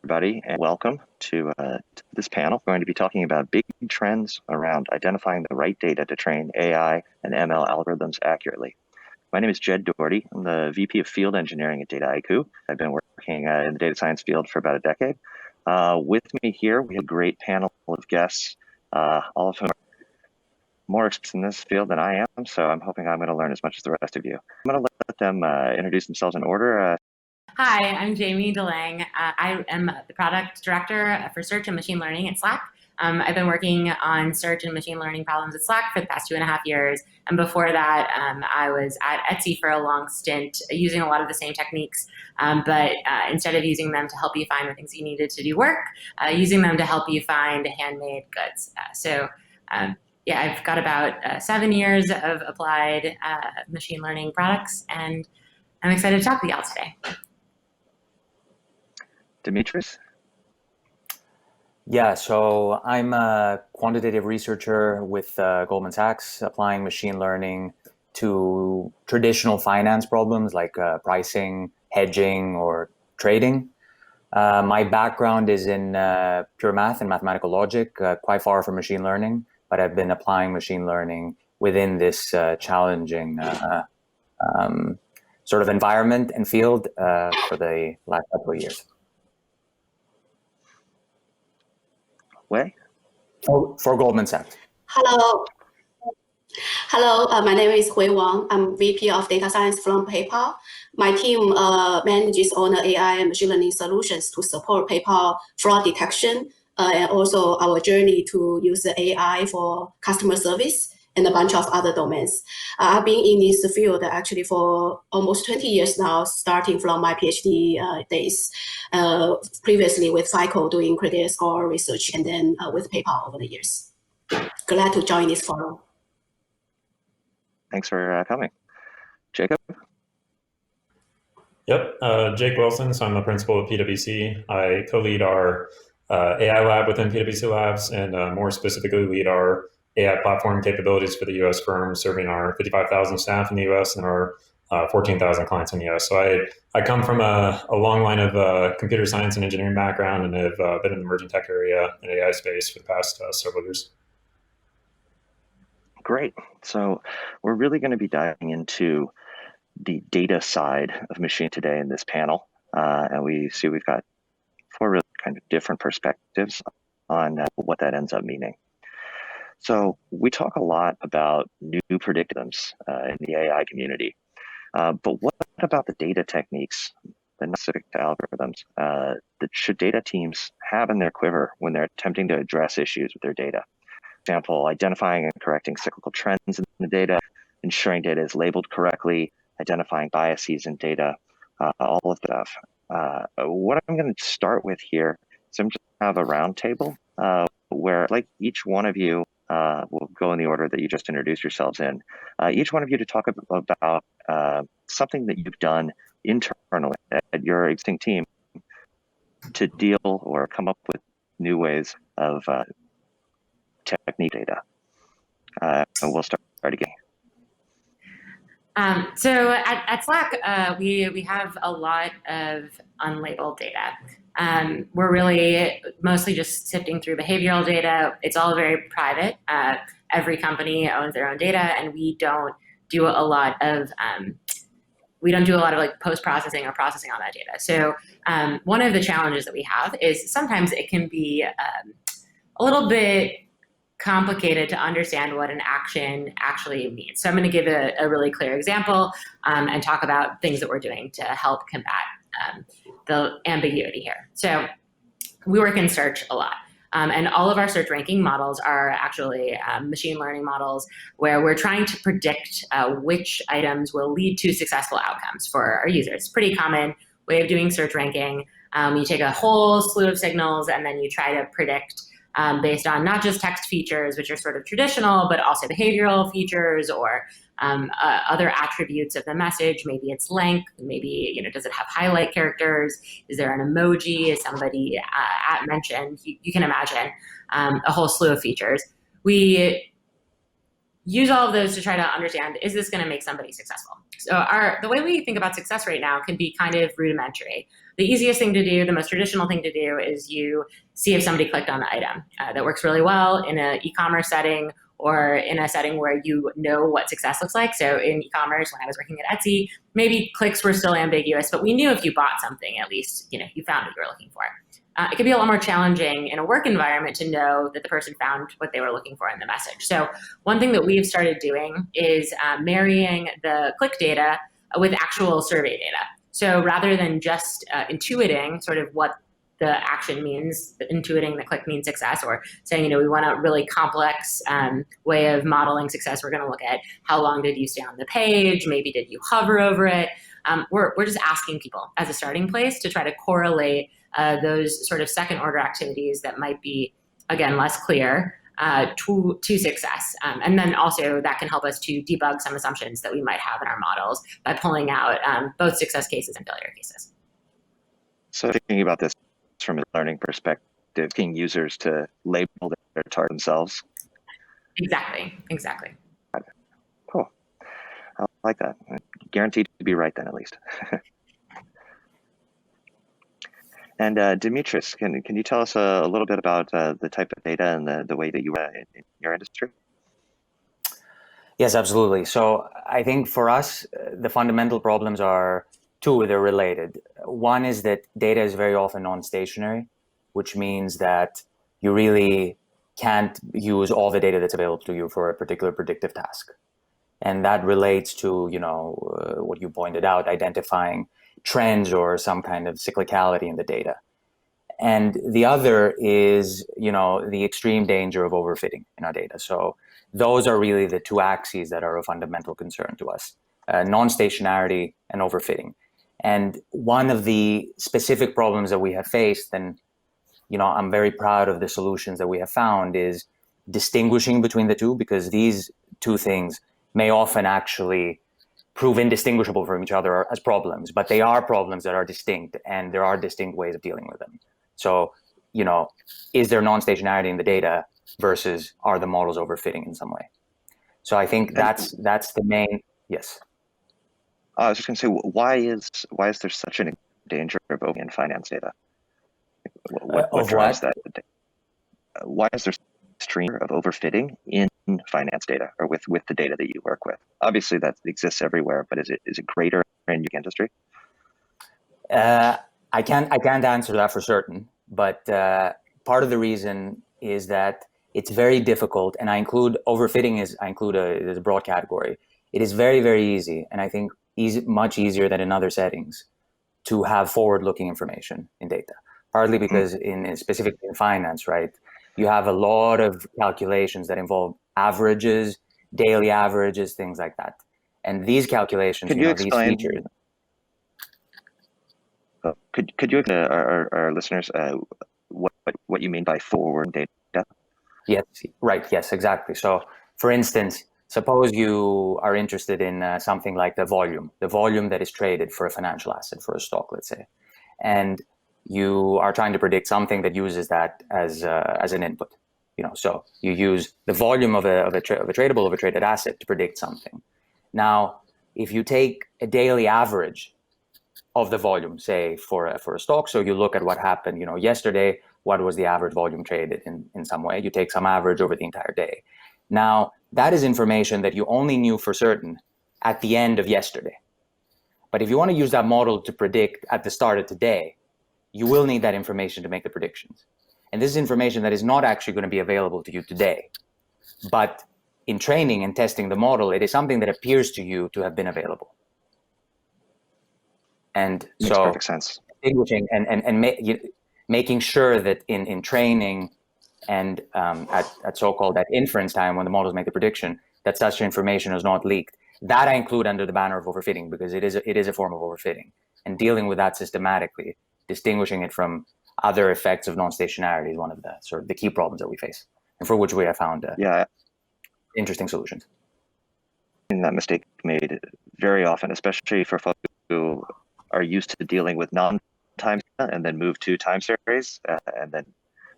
everybody, and welcome to this panel. We're going to be talking about big trends around identifying the right data to train AI and ML algorithms accurately. My name is Jed Doherty. I'm the VP of Field Engineering at Dataiku. I've been working in the data science field for about a decade. With me here, we have a great panel of guests, all of whom are more experts in this field than I am, so I'm hoping I'm going to learn as much as the rest of you. I'm going to let them introduce themselves in order. Hi, I'm Jamie DeLang. I am the product director for search and machine learning at Slack. I've been working on search and machine learning problems at Slack for the past 2.5 years. And before that, I was at Etsy for a long stint using a lot of the same techniques, but instead of using them to help you find the things you needed to do work, using them to help you find handmade goods. Yeah, I've got about 7 years of applied machine learning products, and I'm excited to talk with y'all today. Demetrius? Yeah, so I'm a quantitative researcher with Goldman Sachs, applying machine learning to traditional finance problems like pricing, hedging, or trading. My background is in pure math and mathematical logic, quite far from machine learning, but I've been applying machine learning within this challenging sort of environment and field for the last couple of years. Wei? For Goldman Sachs. Hello, my name is Hui Wang. I'm VP of Data Science from PayPal. My team manages all the AI and machine learning solutions to support PayPal fraud detection and also our journey to use the AI for customer service and a bunch of other domains. I've been in this field actually for almost 20 years now, starting from my PhD days, previously with cyclical doing credit score research, and then with PayPal over the years. Glad to join this forum. Thanks for coming. Jacob? Yep, Jake Wilson, so I'm the principal at PwC. I co-lead our AI lab within PwC Labs, and more specifically lead our AI platform capabilities for the US firm, serving our 55,000 staff in the US and our 14,000 clients in the US. So I come from a long line of computer science and engineering background, and have been in the emerging tech area and AI space for the past several years. Great. So we're really going to be diving into the data side of machine today in this panel. And we've got 4 really kind of different perspectives on what that ends up meaning. So we talk a lot about new predictors in the AI community, but what about the data techniques, the not specific to algorithms, that should data teams have in their quiver when they're attempting to address issues with their data? For example, identifying and correcting cyclical trends in the data, ensuring data is labeled correctly, identifying biases in data, all of that stuff. What I'm going to start with here is I'm just going to have a round table where, like, each one of you will go in the order that you just introduced yourselves in. Each one of you to talk about something that you've done internally at your existing team to deal or come up with new ways of technique data. And we'll start again. So at Slack, we have a lot of unlabeled data. We're really mostly just sifting through behavioral data. It's all very private. Every company owns their own data, and we don't do a lot of like post-processing or processing on that data. So one of the challenges that we have is sometimes it can be a little bit complicated to understand what an action actually means. So I'm going to give a really clear example and talk about things that we're doing to help combat the ambiguity here. So we work in search a lot. And all of our search ranking models are actually machine learning models where we're trying to predict which items will lead to successful outcomes for our users. It's a pretty common way of doing search ranking. You take a whole slew of signals and then you try to predict based on not just text features, which are sort of traditional, but also behavioral features or other attributes of the message. Maybe it's length, maybe, does it have highlight characters? Is there an emoji, as somebody mentioned? You can imagine a whole slew of features. We use all of those to try to understand, is this going to make somebody successful? So the way we think about success right now can be kind of rudimentary. The easiest thing to do, the most traditional thing to do, is you see if somebody clicked on the item. That works really well in an e-commerce setting or in a setting where you know what success looks like. So in e-commerce, when I was working at Etsy, maybe clicks were still ambiguous, but we knew if you bought something, at least you found what you were looking for. It can be a lot more challenging in a work environment to know that the person found what they were looking for in the message. So one thing that we've started doing is marrying the click data with actual survey data. So rather than just intuiting sort of what the action means, intuiting that click means success, or saying, we want a really complex way of modeling success, we're going to look at how long did you stay on the page, maybe did you hover over it. We're just asking people as a starting place to try to correlate those sort of second order activities that might be, again, less clear to success. And then also that can help us to debug some assumptions that we might have in our models by pulling out both success cases and failure cases. So thinking about this from a learning perspective, asking users to label their target themselves. Exactly. Cool. I like that. Guaranteed to be right then, at least. And Dimitris, can you tell us a little bit about the type of data and the way that you in your industry? Yes, absolutely. So I think for us, the fundamental problems are two. They're related. One is that data is very often non-stationary, which means that you really can't use all the data that's available to you for a particular predictive task. And that relates to, what you pointed out, identifying trends or some kind of cyclicality in the data. And the other is, the extreme danger of overfitting in our data. So those are really the two axes that are a fundamental concern to us, non-stationarity and overfitting. And one of the specific problems that we have faced, and I'm very proud of the solutions that we have found, is distinguishing between the two, because these two things may often actually prove indistinguishable from each other as problems, but they are problems that are distinct, and there are distinct ways of dealing with them. So, is there non-stationarity in the data versus are the models overfitting in some way? So I think that's the main, yes. I was just going to say, why is there such a danger of overfitting in finance data? What drives that? Why is there stream of overfitting in finance data or with the data that you work with? Obviously that exists everywhere, but is it greater in your industry? I can't answer that for certain, but part of the reason is that it's very difficult, and I include overfitting as a broad category. It is very, very easy, and I think much easier than in other settings, to have forward-looking information in data. Partly because specifically in finance, right, you have a lot of calculations that involve averages, daily averages, things like that. And these calculations, Could you explain, these features. Could you explain to our listeners what you mean by forward data? Yes, right. Yes, exactly. So, for instance, suppose you are interested in something like the volume that is traded for a financial asset, for a stock, let's say, and you are trying to predict something that uses that as an input. So you use the volume of a traded asset to predict something. Now, if you take a daily average of the volume, say for a stock, so you look at what happened, yesterday, what was the average volume traded in some way? You take some average over the entire day. Now, that is information that you only knew for certain at the end of yesterday. But if you want to use that model to predict at the start of today, you will need that information to make the predictions. And this is information that is not actually going to be available to you today. But in training and testing the model, it is something that appears to you to have been available. And makes perfect sense. Distinguishing and making sure that in training and at so-called at inference time, when the models make the prediction, that such information is not leaked. That I include under the banner of overfitting, because it is a form of overfitting, and dealing with that systematically, distinguishing it from other effects of non-stationarity is one of the sort of the key problems that we face, and for which we have found interesting solutions. That mistake made very often, especially for folks who are used to dealing with non-time and then move to time series and then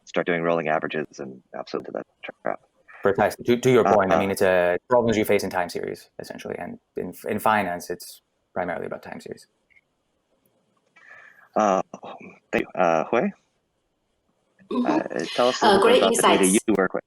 start doing rolling averages and absolutely that trap. Precisely. To your point, I mean, it's a problems you face in time series, essentially. And in finance, it's primarily about time series. Thank you. Hui? Tell us a little bit Great about the data insights. you work with.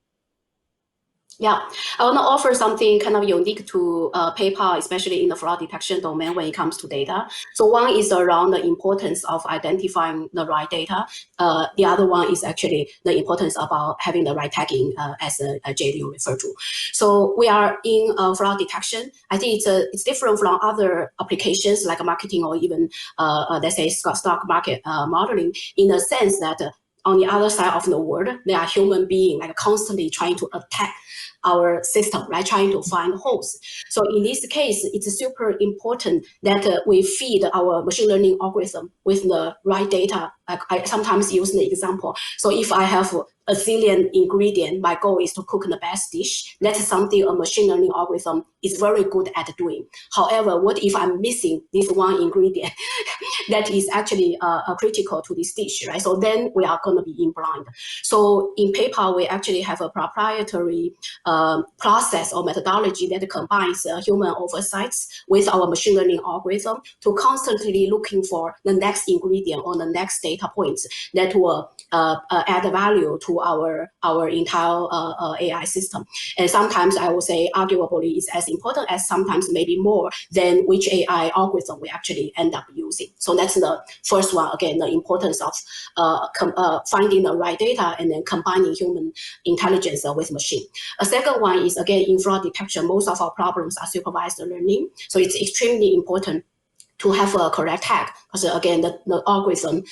Yeah, I want to offer something kind of unique to PayPal, especially in the fraud detection domain when it comes to data. So one is around the importance of identifying the right data. The other one is actually the importance about having the right tagging, as JD referred to. So we are in fraud detection. I think it's different from other applications like marketing or even let's say stock market modeling, in the sense that on the other side of the world, there are human beings like constantly trying to attack our system, right? Trying to find holes. So in this case, it's super important that we feed our machine learning algorithm with the right data. I sometimes use the example. So if I have a zillion ingredient, my goal is to cook the best dish. That's something a machine learning algorithm is very good at doing. However, what if I'm missing this one ingredient that is actually critical to this dish, right? So then we are going to be in blind. So in PayPal, we actually have a proprietary process or methodology that combines human oversights with our machine learning algorithm to constantly looking for the next ingredient or the next data points that will add value to our entire AI system. And sometimes I will say arguably it's as important as sometimes maybe more than which AI algorithm we actually end up using. So that's the first one, again, the importance of finding the right data and then combining human intelligence with machine. A second one is, again, in fraud detection, most of our problems are supervised learning. So it's extremely important to have a correct tag, because again, the algorithm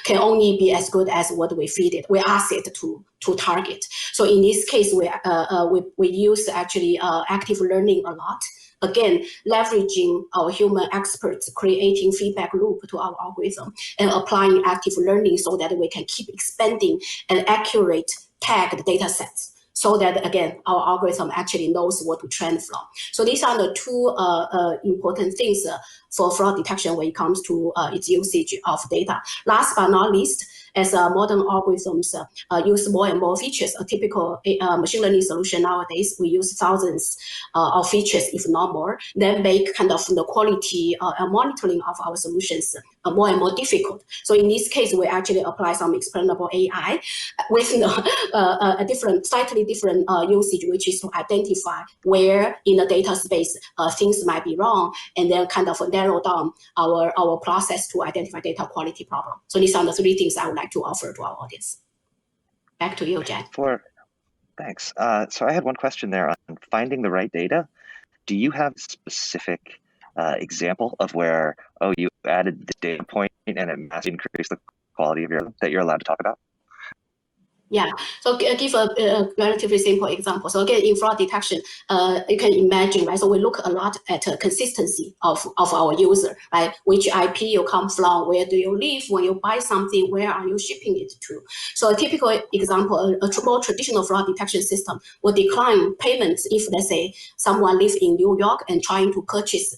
can only be as good as what we feed it, we ask it to target. So in this case, we use actually active learning a lot. Again, leveraging our human experts, creating feedback loop to our algorithm and applying active learning so that we can keep expanding and accurate tagged data sets, so that, again, our algorithm actually knows what to train from. So these are the two important things for fraud detection when it comes to its usage of data. Last but not least, as modern algorithms use more and more features, a typical machine learning solution nowadays, we use thousands of features, if not more, then make kind of the quality monitoring of our solutions more and more difficult. So in this case, we actually apply some explainable AI with a different, slightly different usage, which is to identify where in the data space things might be wrong, and then kind of narrow down our process to identify data quality problem. So these are the three things I would like to offer to our audience. Back to you, Jen. Thanks. So I had one question there on finding the right data. Do you have a specific example of where, you added this data point and it massively increased the quality of that you're allowed to talk about? Yeah, so give a relatively simple example. So again, in fraud detection, you can imagine, right? So we look a lot at consistency of our user, right? Which IP you come from, where do you live, when you buy something, where are you shipping it to? So a typical example, a more traditional fraud detection system will decline payments if, let's say, someone lives in New York and trying to purchase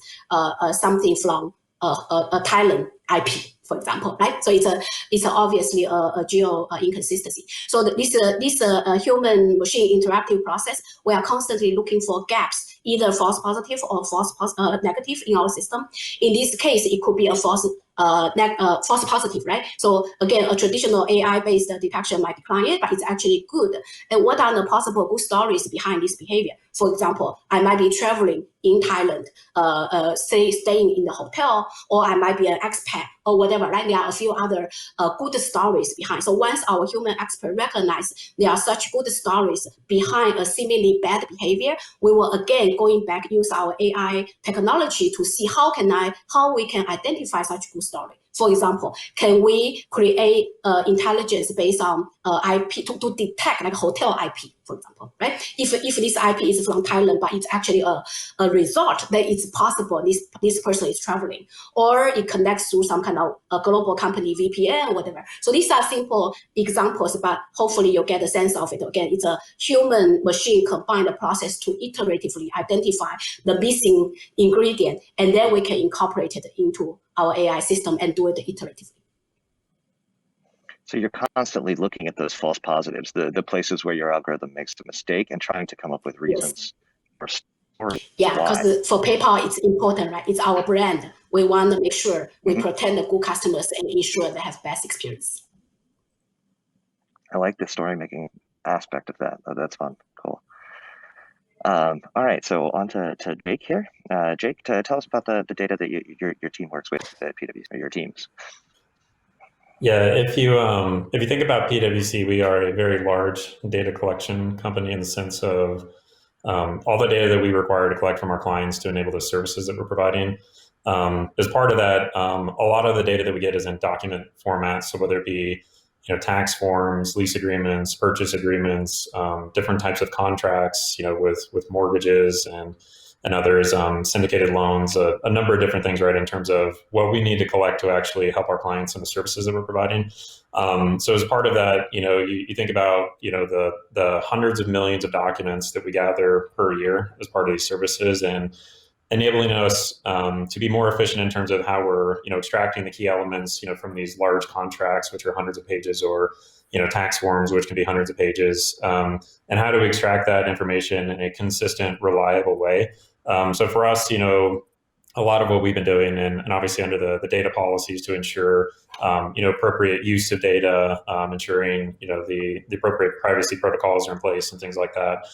something from a Thailand IP, for example, right? So it's obviously a geo inconsistency. So this human machine interactive process, we are constantly looking for gaps, either false positive or false negative in our system. In this case, it could be a false positive, right? So again, a traditional AI-based detection might decline it, but it's actually good. And what are the possible good stories behind this behavior? For example, I might be traveling in Thailand, staying in the hotel, or I might be an expat or whatever, right? There are a few other good stories behind. So once our human expert recognize there are such good stories behind a seemingly bad behavior, we will again going back use our AI technology to see how we can identify such good story. For example, can we create intelligence based on IP to detect like hotel IP, for example, right? If this IP is from Thailand, but it's actually a resort, then it's possible this person is traveling, or it connects to some kind of a global company VPN or whatever. So these are simple examples, but hopefully you'll get a sense of it. Again, it's a human machine combined process to iteratively identify the missing ingredient, and then we can incorporate it into our AI system and do it iteratively. So you're constantly looking at those false positives, the places where your algorithm makes a mistake, and trying to come up with reasons or Yeah, why. because for PayPal, it's important, right? It's our brand. We want to make sure we Mhm. protect the good customers and ensure they have best experience. I like the story making aspect of that. Oh, that's fun. Cool. All right, so on to Jake here. Jake, tell us about the data that your team works with at PwC, or your teams. Yeah, if you think about PwC, we are a very large data collection company in the sense of all the data that we require to collect from our clients to enable the services that we're providing. As part of that, a lot of the data that we get is in document formats. So whether it be tax forms, lease agreements, purchase agreements, different types of contracts, with mortgages and others, syndicated loans, a number of different things, right, in terms of what we need to collect to actually help our clients and the services that we're providing. So as part of that, you think about, the hundreds of millions of documents that we gather per year as part of these services, and enabling us to be more efficient in terms of how we're, extracting the key elements, from these large contracts, which are hundreds of pages, or, tax forms, which can be hundreds of pages, and how to extract that information in a consistent, reliable way. So for us, a lot of what we've been doing, and obviously under the data policies to ensure, appropriate use of data, ensuring, the appropriate privacy protocols are in place and things like that.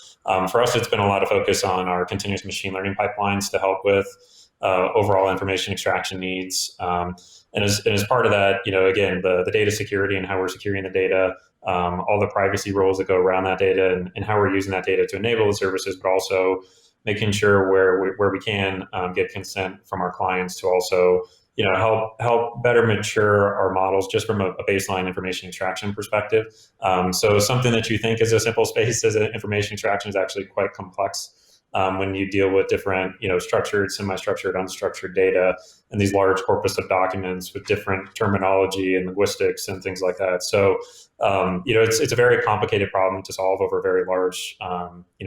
For us, it's been a lot of focus on our continuous machine learning pipelines to help with overall information extraction needs. And as part of that, again, the data security and how we're securing the data, all the privacy rules that go around that data, and how we're using that data to enable the services, but also making sure where we can get consent from our clients to also help better mature our models just from a baseline information extraction perspective. So something that you think is a simple space as information extraction is actually quite complex. When you deal with different, structured, semi-structured, unstructured data, and these large corpus of documents with different terminology and linguistics and things like that. So, it's a very complicated problem to solve over a very large,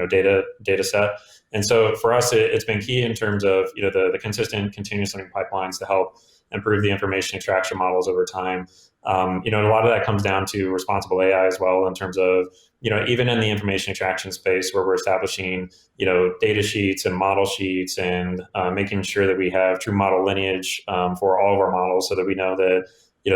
data set. And so for us, it's been key in terms of, the consistent continuous learning pipelines to help improve the information extraction models over time. And a lot of that comes down to responsible AI as well, in terms of, even in the information extraction space where we're establishing, data sheets and model sheets, and making sure that we have true model lineage for all of our models, so that we know that,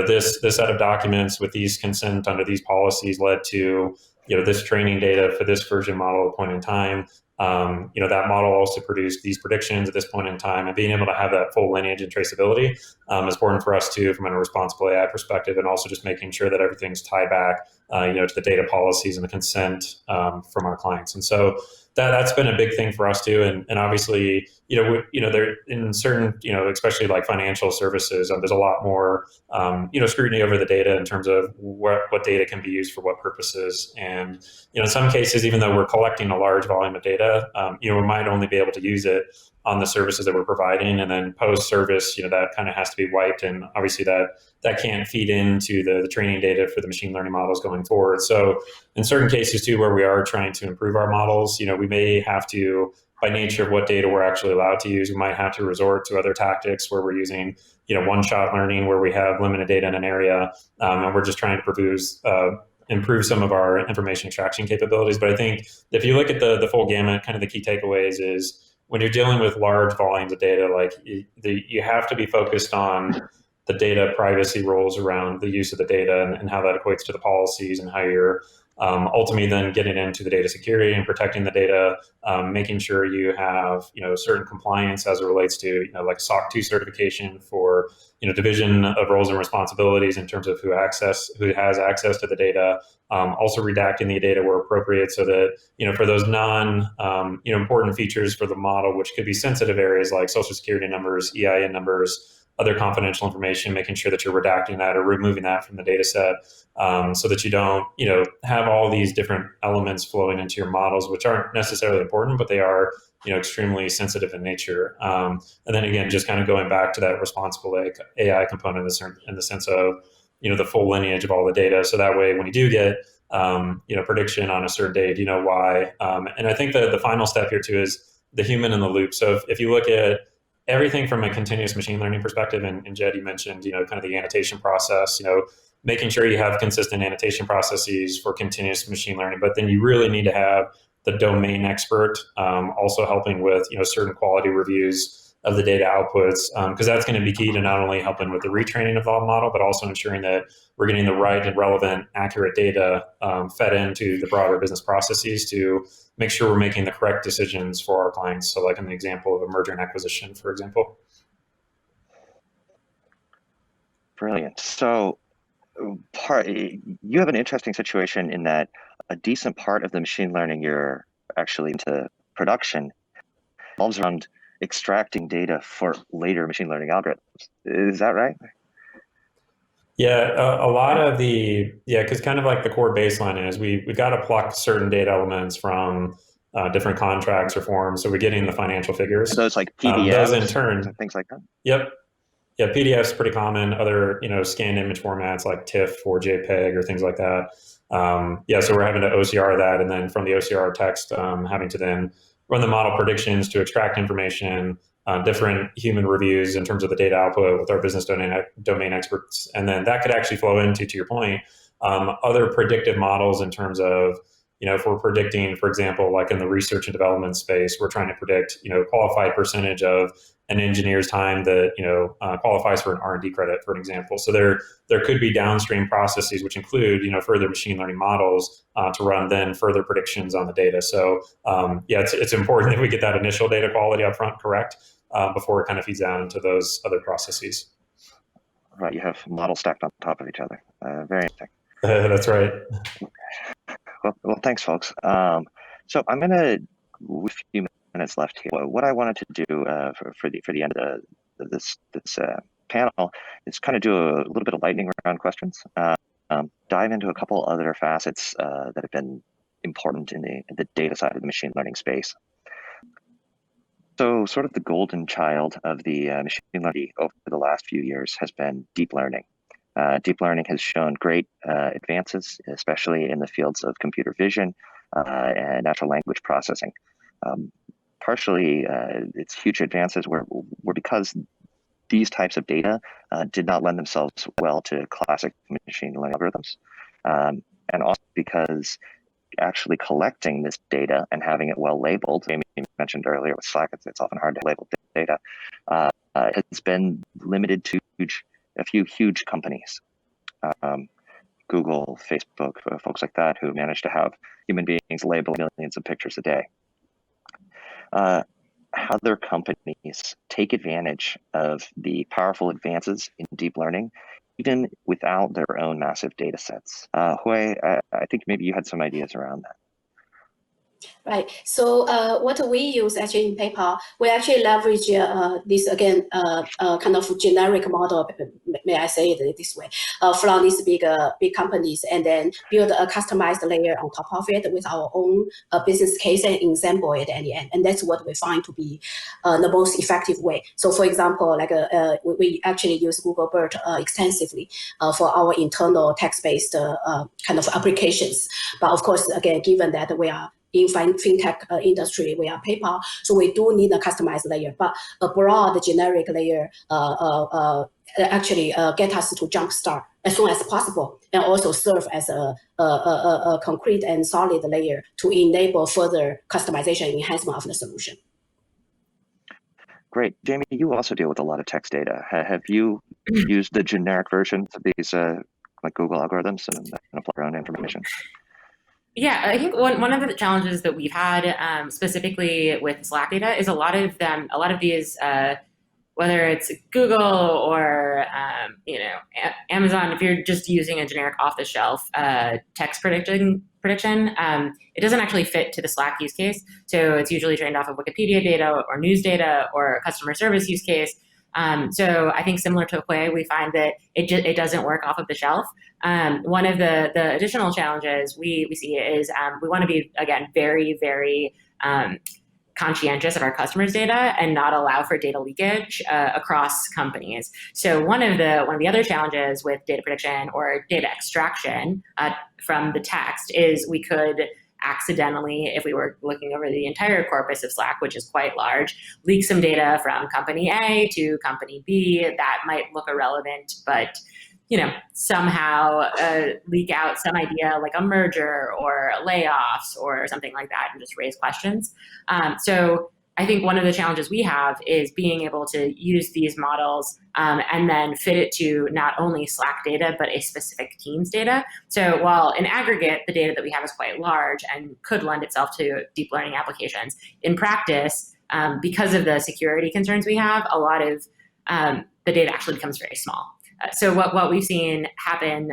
this set of documents with these consent under these policies led to, this training data for this version model at a point in time. That model also produced these predictions at this point in time, and being able to have that full lineage and traceability is important for us too, from a responsible AI perspective, and also just making sure that everything's tied back, to the data policies and the consent from our clients. And so that's been a big thing for us too. And obviously, there in certain, especially like financial services, there's a lot more, scrutiny over the data in terms of what data can be used for what purposes. And, in some cases, even though we're collecting a large volume of data, we might only be able to use it on the services that we're providing, and then post-service, that kind of has to be wiped. And obviously that can't feed into the training data for the machine learning models going forward. So in certain cases too, where we are trying to improve our models, we may have to, by nature of what data we're actually allowed to use, we might have to resort to other tactics where we're using, one-shot learning, where we have limited data in an area, and we're just trying to improve some of our information extraction capabilities. But I think if you look at the full gamut, kind of the key takeaways is, when you're dealing with large volumes of data, like you have to be focused on the data privacy rules around the use of the data, and how that equates to the policies, and how you're ultimately then getting into the data security and protecting the data, making sure you have certain compliance as it relates to like SOC 2 certification for division of roles and responsibilities in terms of who has access to the data, also redacting the data where appropriate, so that for those important features for the model, which could be sensitive areas like social security numbers, EIN numbers, other confidential information, making sure that you're redacting that or removing that from the data set, so that you don't, have all these different elements flowing into your models, which aren't necessarily important, but they are, extremely sensitive in nature. And then again, just kind of going back to that responsible AI component in the sense of, the full lineage of all the data. So that way, when you do get, prediction on a certain date, you know why. And I think the final step here too is the human in the loop. So if you look at everything from a continuous machine learning perspective, and Jed, you mentioned, kind of the annotation process, making sure you have consistent annotation processes for continuous machine learning. But then you really need to have the domain expert also helping with certain quality reviews of the data outputs, because that's going to be key to not only helping with the retraining of the model, but also ensuring that we're getting the right and relevant, accurate data fed into the broader business processes to make sure we're making the correct decisions for our clients. So like in the example of a merger and acquisition, for example. Brilliant. So you have an interesting situation in that a decent part of the machine learning you're actually into production revolves around extracting data for later machine learning algorithms. Is that right? Yeah, a lot of because kind of like the core baseline is we've got to pluck certain data elements from different contracts or forms. So we're getting the financial figures. Those like PDFs, those in turn, things like that. Yep. Yeah, PDF's pretty common. Other, scanned image formats like TIFF or JPEG or things like that. So we're having to OCR that, and then from the OCR text, having to then run the model predictions to extract information, different human reviews in terms of the data output with our business domain experts. And then that could actually flow into, to your point, other predictive models in terms of, if we're predicting, for example, like in the research and development space, we're trying to predict, qualified percentage of an engineer's time that qualifies for an R&D credit, for an example. So there could be downstream processes which include further machine learning models to run then further predictions on the data. So it's important that we get that initial data quality up front correct before it kind of feeds down into those other processes. Right, you have models stacked on top of each other. Very interesting. That's right. Well, thanks, folks. So I'm going to, with a few minutes left here, what I wanted to do for the end of this panel is kind of do a little bit of lightning round questions, dive into a couple other facets that have been important in the data side of the machine learning space. So sort of the golden child of the machine learning over the last few years has been deep learning. Deep learning has shown great advances, especially in the fields of computer vision and natural language processing. Partially, its huge advances were because these types of data did not lend themselves well to classic machine learning algorithms, and also because actually collecting this data and having it well labeled, Amy mentioned earlier with Slack, it's often hard to label data, has been limited to a few huge companies, Google, Facebook, folks like that, who manage to have human beings label millions of pictures a day. Other companies take advantage of the powerful advances in deep learning, even without their own massive data sets. Hui, I think maybe you had some ideas around that. Right. So what we use actually in PayPal, we actually leverage this again kind of generic model. May I say it this way? From these big companies, and then build a customized layer on top of it with our own business case and example it at the end. And that's what we find to be the most effective way. So for example, like we actually use Google BERT extensively for our internal text-based kind of applications. But of course, again, given that we are in fintech industry, we are PayPal, so we do need a customized layer, but a broad generic layer actually get us to jumpstart as soon as possible, and also serve as a concrete and solid layer to enable further customization and enhancement of the solution. Great. Jamie, you also deal with a lot of text data. Have you used the generic versions of these like Google algorithms and apply your own information? Yeah, I think one of the challenges that we've had specifically with Slack data is a lot of these, whether it's Google or Amazon, if you're just using a generic off-the-shelf text prediction, it doesn't actually fit to the Slack use case. So it's usually trained off of Wikipedia data or news data or a customer service use case. So I think similar to Hui, we find that it doesn't work off of the shelf. One of the additional challenges we see is we want to be, again, very, very conscientious of our customers' data and not allow for data leakage across companies. So one of the other challenges with data prediction or data extraction from the text is we could accidentally, if we were looking over the entire corpus of Slack, which is quite large, leak some data from company A to company B that might look irrelevant, but somehow leak out some idea like a merger or layoffs or something like that and just raise questions. So I think one of the challenges we have is being able to use these models and then fit it to not only Slack data, but a specific team's data. So while in aggregate, the data that we have is quite large and could lend itself to deep learning applications, in practice, because of the security concerns we have, a lot of the data actually becomes very small. So what we've seen happen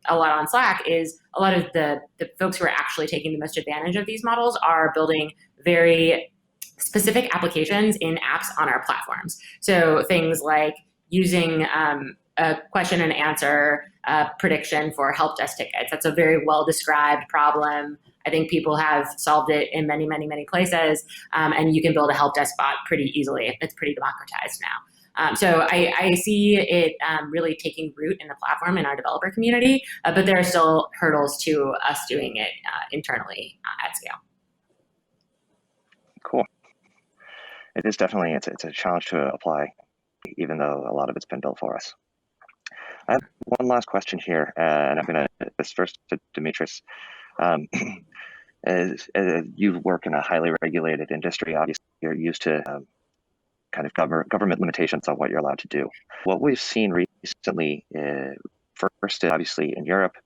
a lot on Slack is a lot of the folks who are actually taking the most advantage of these models are building very specific applications in apps on our platforms. So things like using a question and answer prediction for help desk tickets. That's a very well-described problem. I think people have solved it in many, many, many places, and you can build a help desk bot pretty easily. It's pretty democratized now. So I see it really taking root in the platform in our developer community, but there are still hurdles to us doing it internally at scale. Cool. It is definitely, it's a challenge to apply, even though a lot of it's been built for us. I have one last question here, and I'm going to, this first to Demetrius. As you work in a highly regulated industry, obviously you're used to kind of government limitations on what you're allowed to do. What we've seen recently, first obviously in Europe,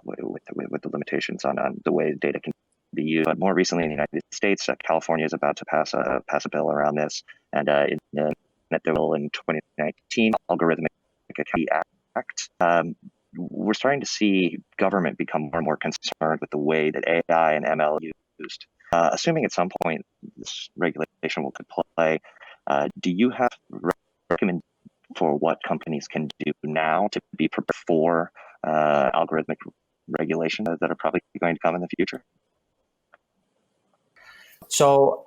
with the limitations on the way data can be used, but more recently in the United States, California is about to pass a bill around this, and in the bill in 2019, Algorithmic Accounting Act. We're starting to see government become more and more concerned with the way that AI and ML are used. Assuming at some point this regulation will play, do you have recommend for what companies can do now to be prepared for algorithmic regulation that are probably going to come in the future? So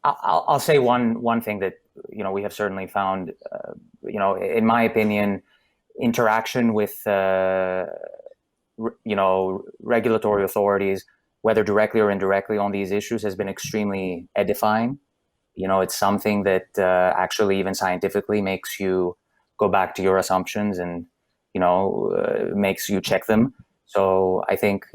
I'll say one thing that we have certainly found, in my opinion, interaction with regulatory authorities, whether directly or indirectly on these issues, has been extremely edifying. It's something that actually even scientifically makes you go back to your assumptions and makes you check them. So I think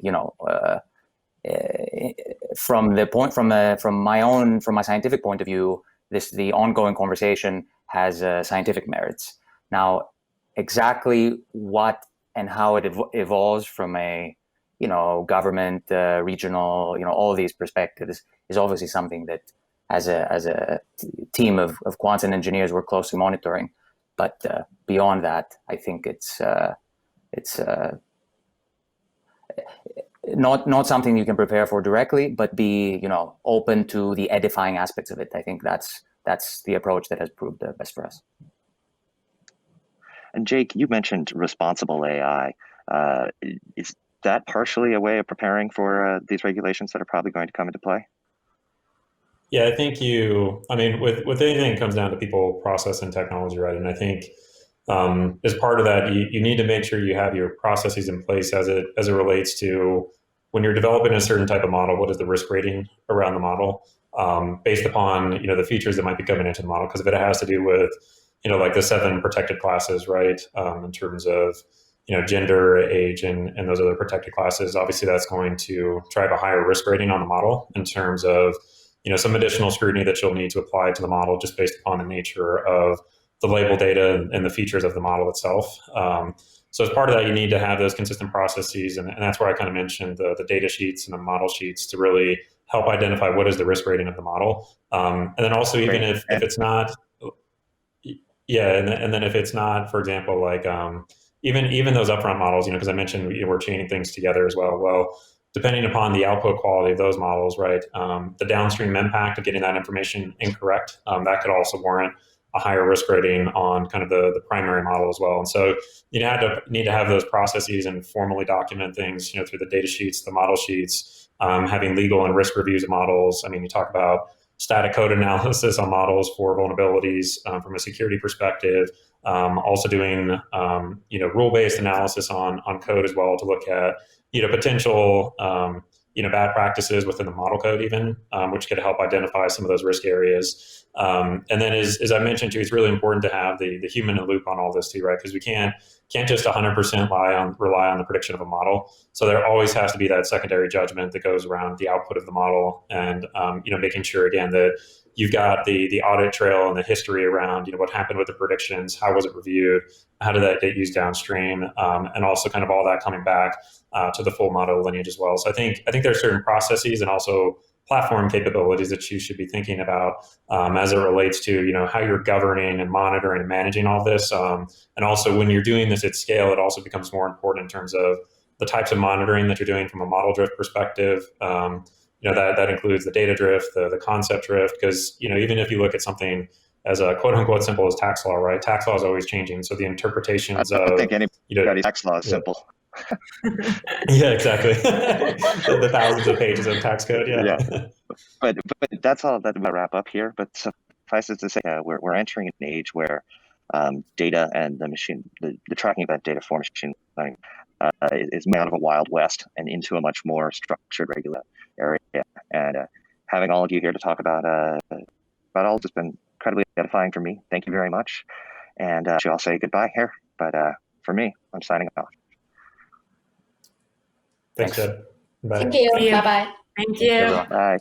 from my scientific point of view, the ongoing conversation has scientific merits. Now, exactly what and how it evolves from a government, regional, all of these perspectives is obviously something that as a team of quants and engineers we're closely monitoring. But beyond that, I think it's not something you can prepare for directly, but be open to the edifying aspects of it. I think that's the approach that has proved best for us. And Jake, you mentioned responsible AI. Is that partially a way of preparing for these regulations that are probably going to come into play? Yeah, I think with anything, it comes down to people, process, and technology, right? And I think as part of that, you need to make sure you have your processes in place as it relates to when you're developing a certain type of model. What is the risk rating around the model based upon the features that might be coming into the model? Because if it has to do with like the 7 protected classes, right? In terms of gender, age, and those other protected classes, obviously that's going to drive a higher risk rating on the model in terms of some additional scrutiny that you'll need to apply to the model just based upon the nature of the label data and the features of the model itself. So as part of that, you need to have those consistent processes, and that's where I kind of mentioned the data sheets and the model sheets to really help identify what is the risk rating of the model. And then also, even if it's not, and then if it's not, for example, like even those upfront models, because I mentioned we're chaining things together as well. Well, depending upon the output quality of those models, right, the downstream impact of getting that information incorrect, that could also warrant a higher risk rating on kind of the primary model as well. And so you need to have those processes and formally document things, through the data sheets, the model sheets, having legal and risk reviews of models. I mean, you talk about static code analysis on models for vulnerabilities from a security perspective, also doing, rule-based analysis on code as well to look at, potential, bad practices within the model code even, which could help identify some of those risk areas. And then as I mentioned too, it's really important to have the human in the loop on all this too, right? Because we can't just 100% rely on the prediction of a model. So there always has to be that secondary judgment that goes around the output of the model, and making sure again that you've got the audit trail and the history around what happened with the predictions, how was it reviewed, how did that get used downstream, and also kind of all that coming back to the full model lineage as well. So I think there are certain processes and also platform capabilities that you should be thinking about as it relates to how you're governing and monitoring and managing all this. And also when you're doing this at scale, it also becomes more important in terms of the types of monitoring that you're doing from a model drift perspective. That includes the data drift, the concept drift, because even if you look at something as a quote unquote simple as tax law, right? Tax law is always changing, so the interpretations I don't think anybody's tax law is simple. Yeah, exactly. the thousands of pages of tax code. Yeah. But that's all that might wrap up here. But suffice it to say, we're entering an age where data and the tracking of that data for machine learning is out of a wild west and into a much more structured, regular area. And having all of you here to talk about all this has been incredibly edifying for me. Thank you very much. And I'll say goodbye here. But for me, I'm signing off. Thanks, Jed. Bye. Thank you. Bye-bye. Thank you. Bye.